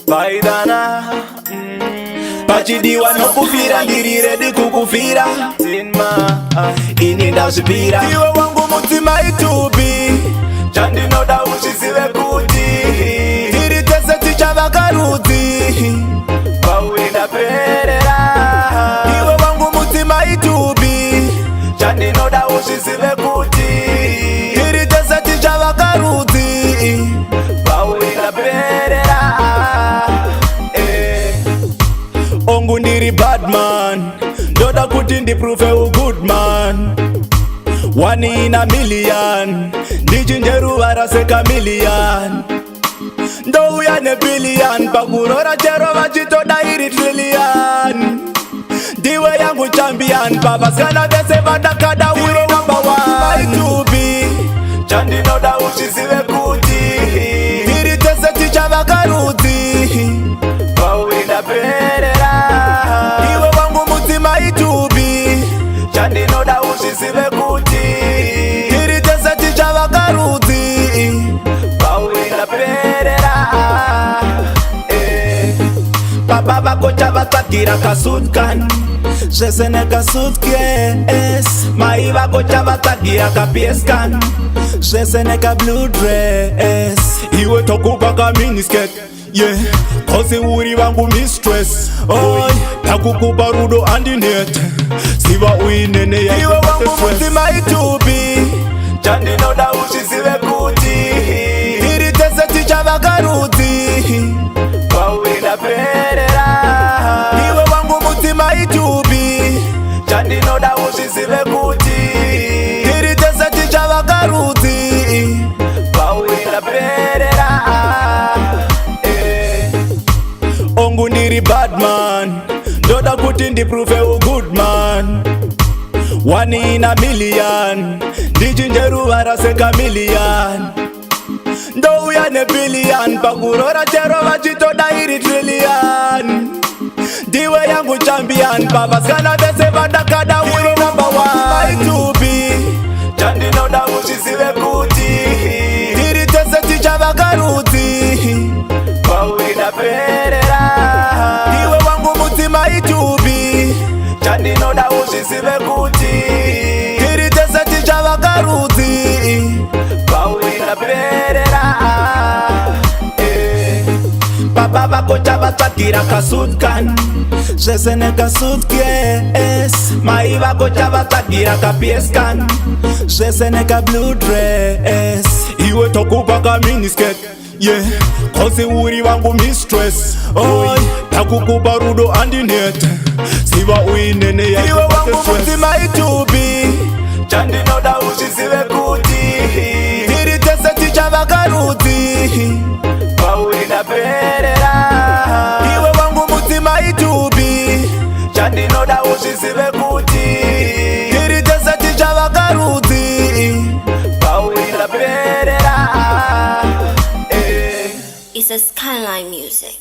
Paidana Pachidiwa no kufira ndiri ready kukufira Tinma ini ndazvipira Iwe wangu mutima itubi Chandinoda uchizive kuti Tiri tese tichava karudzi Pauenda perera Iwe wangu mutima itubi Chandinoda uchizive kuti Tiri tese tichava karudzi Pauenda perera Ongu ndiri bad man Ndoda kuti ndiprove u good man 1 in a million Ndichinje ruvara sekamillion Ndouya nebillion Pakurora chero vachitoda iri trillion Ndiwe yangu champion Pavaskana vese vadakada uri number 1 Tubi Chandinoda uchizive kuti Tiri tese tichava karudzi Pauenda perera Iwe wangu mutima itubi Chandinoda uchizive kuti Tiri tese tichava karudzi Pauenda perera Baba vako chavatsvagira kasutkan Zvese nekasutkes Mai vako chavatsvagira kapieskan Zvese neka blue dress Iwe tokupa kaminiskirt Yeah, kose uri vangu mistress Oi, takukupa rudo andinet Siva uinene ya iwe wangu mutima itubi Chandinoda uchizive kuti Tiri tese tichava karudzi Pauenda perera Iwe wangu mutima itubi Chandinoda uchizive kuti Tiri tese tichava karudzi Pauenda perera Ongu ndiri bad man Ndoda kuti ndiprove u good man 1 in a million Ndichinje ruvara sekamillion Ndouya nebillion Pakurora chero vachitoda iri trillion Ndiwe yangu champion Pavaskana vese vadakada uri number 1 Tubi Chandinoda uchizive kuti Tiri tese tichava karudzi Pauenda perera Iwe wangu mutima itubi Chandinoda uchizive kuti Tiri tese tichava karudzi Pauenda perera Baba vako chavatsvagira kasutkan Zvese nekasutkes Mai vako chavatsvagira kapieskan Zvese neka blue dress Iwe tokupa kaminiskirt Yeah, kose uri vangu mistress Oi, takukupa rudo andinet Siva uinene ya iwe wangu mutima itubi Chandinoda uchizive kuti Tiri tese tichava karudzi Pauenda perera Iwe wangu mutima itubi Chandinoda uchizive kuti Tiri tese tichava karudzi Pauenda perera It's a Skyline Music.